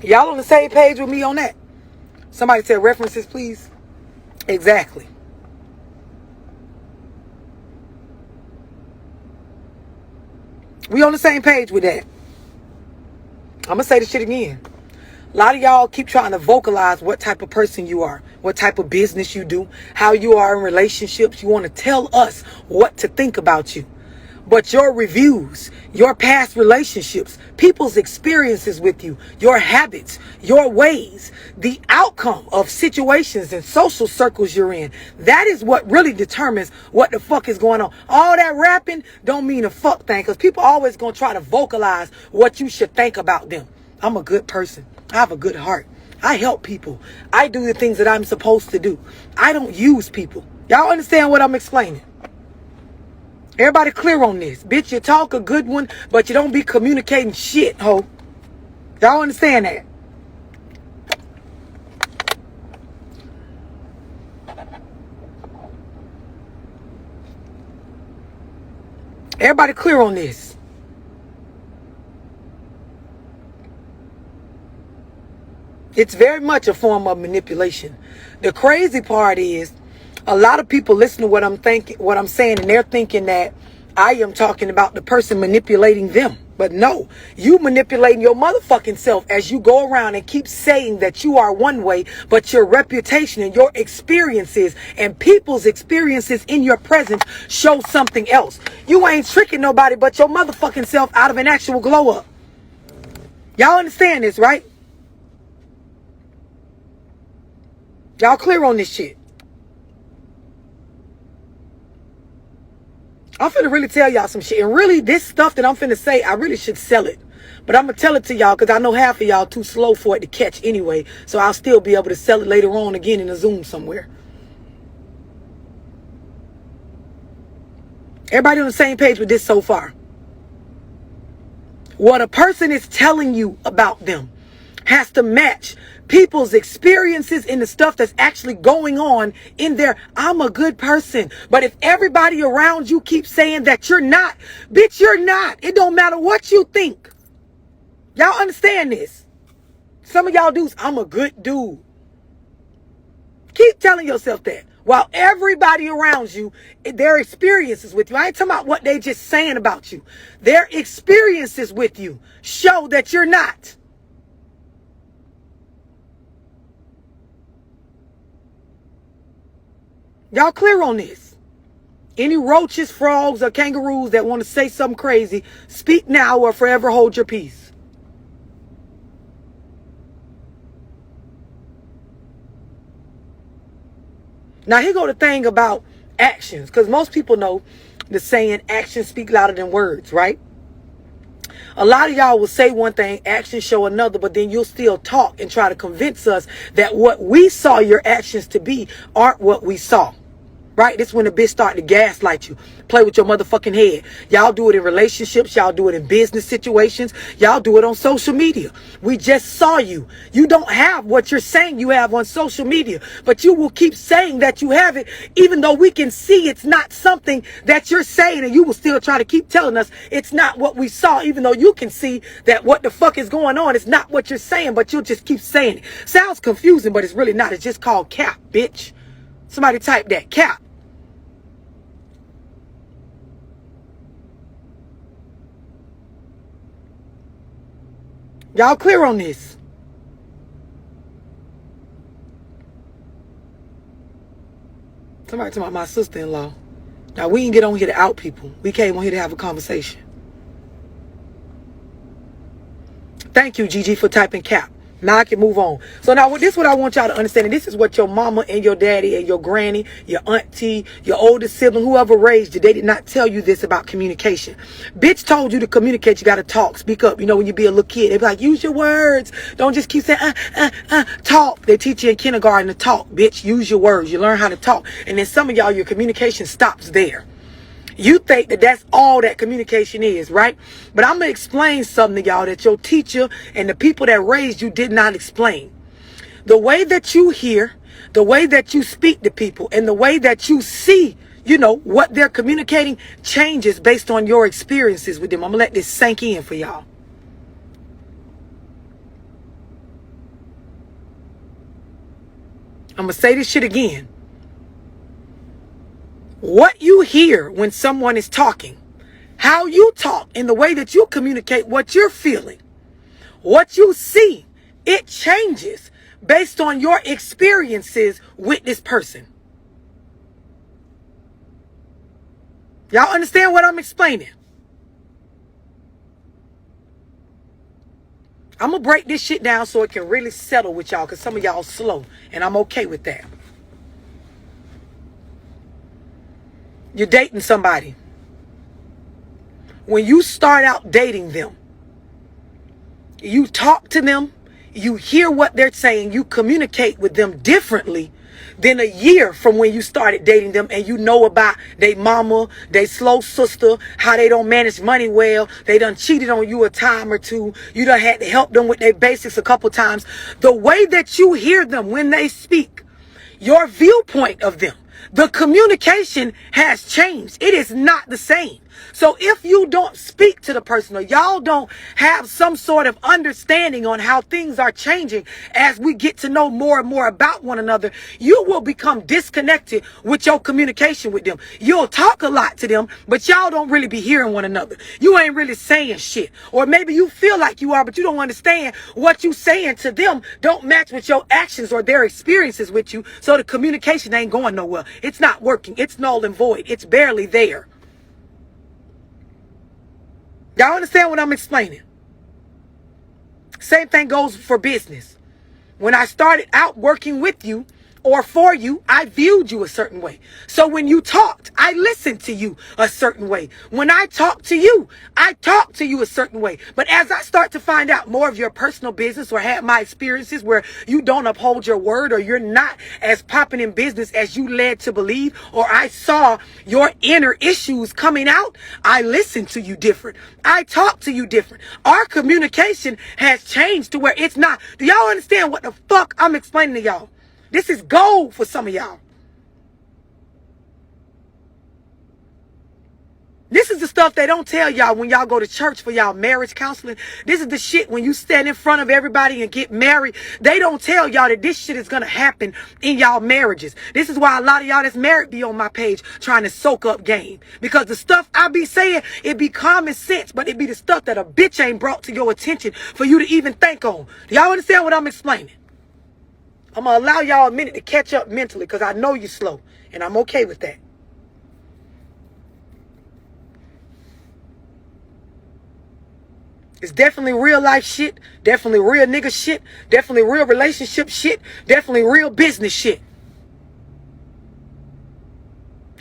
Y'all on the same page with me on that? Somebody said references, please. Exactly. We on the same page with that. I'm going to say this shit again. A lot of y'all keep trying to vocalize what type of person you are, what type of business you do, how you are in relationships. You want to tell us what to think about you. But your reviews, your past relationships, people's experiences with you, your habits, your ways, the outcome of situations and social circles you're in, that is what really determines what the fuck is going on. All that rapping don't mean a fuck thing, because people always going to try to vocalize what you should think about them. I'm a good person. I have a good heart. I help people. I do the things that I'm supposed to do. I don't use people. Y'all understand what I'm explaining? Everybody clear on this. Bitch, you talk a good one, but you don't be communicating shit, ho. Y'all understand that? Everybody clear on this. It's very much a form of manipulation. The crazy part is, a lot of people listen to what I'm saying, and they're thinking that I am talking about the person manipulating them. But no, you manipulating your motherfucking self as you go around and keep saying that you are one way, but your reputation and your experiences and people's experiences in your presence show something else. You ain't tricking nobody but your motherfucking self out of an actual glow up. Y'all understand this, right? Y'all clear on this shit? I'm finna really tell y'all some shit. And really, this stuff that I'm finna say, I really should sell it. But I'm gonna tell it to y'all because I know half of y'all too slow for it to catch anyway. So I'll still be able to sell it later on again in a Zoom somewhere. Everybody on the same page with this so far? What a person is telling you about them has to match people's experiences in the stuff that's actually going on in there. I'm a good person. But if everybody around you keeps saying that you're not, bitch, you're not. It don't matter what you think. Y'all understand this? Some of y'all dudes, I'm a good dude. Keep telling yourself that. While everybody around you, their experiences with you, I ain't talking about what they just saying about you. Their experiences with you show that you're not. Y'all clear on this? Any roaches, frogs, or kangaroos that want to say something crazy, speak now or forever hold your peace. Now here go the thing about actions, because most people know the saying actions speak louder than words, right? A lot of y'all will say one thing, actions show another, but then you'll still talk and try to convince us that what we saw your actions to be aren't what we saw. Right? This is when the bitch start to gaslight you. Play with your motherfucking head. Y'all do it in relationships. Y'all do it in business situations. Y'all do it on social media. We just saw you. You don't have what you're saying you have on social media. But you will keep saying that you have it, even though we can see it's not something that you're saying. And you will still try to keep telling us it's not what we saw, even though you can see that what the fuck is going on is not what you're saying. But you'll just keep saying it. Sounds confusing, but it's really not. It's just called cap, bitch. Somebody type that, cap. Y'all clear on this? Somebody talking about my sister-in-law. Now, we didn't get on here to out people. We came on here to have a conversation. Thank you, Gigi, for typing cap. Now I can move on. So now this is what I want y'all to understand. And this is what your mama and your daddy and your granny, your auntie, your oldest sibling, whoever raised you, they did not tell you this about communication. Bitch told you to communicate. You got to talk. Speak up. You know, when you be a little kid, they be like, use your words. Don't just keep saying, talk. They teach you in kindergarten to talk. Bitch, use your words. You learn how to talk. And then some of y'all, your communication stops there. You think that that's all that communication is, right? But I'm going to explain something to y'all that your teacher and the people that raised you did not explain. The way that you hear, the way that you speak to people, and the way that you see, you know, what they're communicating changes based on your experiences with them. I'm going to let this sink in for y'all. I'm going to say this shit again. What you hear when someone is talking, how you talk, and the way that you communicate what you're feeling, what you see, it changes based on your experiences with this person. Y'all understand what I'm explaining? I'm going to break this shit down so it can really settle with y'all, because some of y'all slow, and I'm okay with that. You're dating somebody. When you start out dating them, you talk to them, you hear what they're saying, you communicate with them differently than a year from when you started dating them, and you know about they mama, they slow sister, how they don't manage money well, they done cheated on you a time or two, you done had to help them with their basics a couple times. The way that you hear them when they speak, your viewpoint of them, the communication has changed. It is not the same. So if you don't speak to the person, or y'all don't have some sort of understanding on how things are changing as we get to know more and more about one another, you will become disconnected with your communication with them. You'll talk a lot to them, but y'all don't really be hearing one another. You ain't really saying shit. Or maybe you feel like you are, but you don't understand what you saying to them don't match with your actions or their experiences with you. So the communication ain't going nowhere. It's not working. It's null and void. It's barely there. Y'all understand what I'm explaining? Same thing goes for business. When I started out working with you or for you, I viewed you a certain way. So when you talked, I listened to you a certain way. When I talked to you, I talked to you a certain way. But as I start to find out more of your personal business or have my experiences where you don't uphold your word, or you're not as popping in business as you led to believe, or I saw your inner issues coming out, I listened to you different. I talk to you different. Our communication has changed to where it's not. Do y'all understand what the fuck I'm explaining to y'all? This is gold for some of y'all. This is the stuff they don't tell y'all when y'all go to church for y'all marriage counseling. This is the shit when you stand in front of everybody and get married. They don't tell y'all that this shit is going to happen in y'all marriages. This is why a lot of y'all that's married be on my page trying to soak up game. Because the stuff I be saying, it be common sense, but it be the stuff that a bitch ain't brought to your attention for you to even think on. Do y'all understand what I'm explaining? I'm going to allow y'all a minute to catch up mentally, because I know you're slow, and I'm okay with that. It's definitely real life shit, definitely real nigga shit, definitely real relationship shit, definitely real business shit.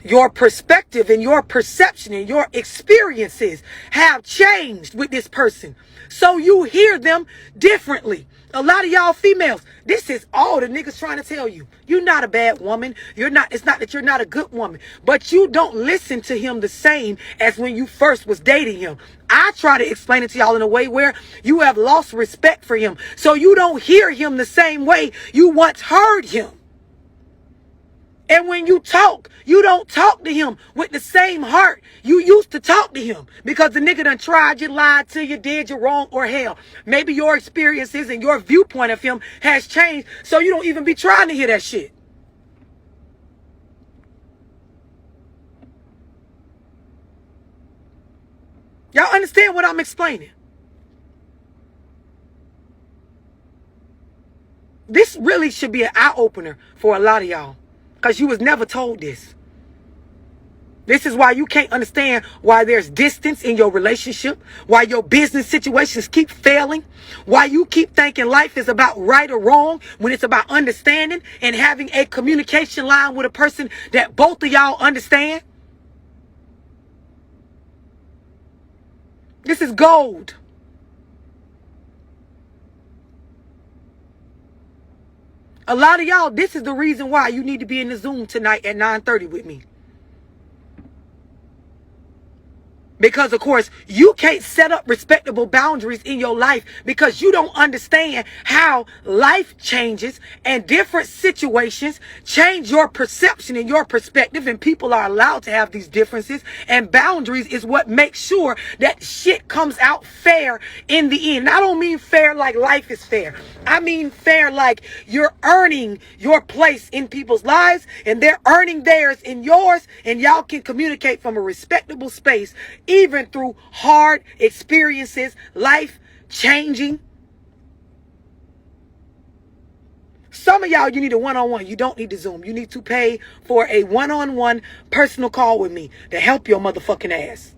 Your perspective and your perception and your experiences have changed with this person. So you hear them differently. A lot of y'all females, this is all the niggas trying to tell you. You're not a bad woman. It's not that you're not a good woman, but you don't listen to him the same as when you first was dating him. I try to explain it to y'all in a way where you have lost respect for him. So you don't hear him the same way you once heard him. And when you talk, you don't talk to him with the same heart you used to talk to him, because the nigga done tried you, lied to you, did you wrong, or hell, maybe your experiences and your viewpoint of him has changed, so you don't even be trying to hear that shit. Y'all understand what I'm explaining? This really should be an eye-opener for a lot of y'all, because you was never told this. This is why you can't understand why there's distance in your relationship, why your business situations keep failing, why you keep thinking life is about right or wrong when it's about understanding and having a communication line with a person that both of y'all understand. This is gold. A lot of y'all, this is the reason why you need to be in the Zoom tonight at 9:30 with me. Because, of course, you can't set up respectable boundaries in your life because you don't understand how life changes and different situations change your perception and your perspective. And people are allowed to have these differences. And boundaries is what makes sure that shit comes out fair in the end. I don't mean fair like life is fair. I mean fair like you're earning your place in people's lives and they're earning theirs in yours. And y'all can communicate from a respectable space, even through hard experiences, life changing. Some of y'all, you need a one-on-one. You don't need to Zoom. You need to pay for a one-on-one personal call with me to help your motherfucking ass.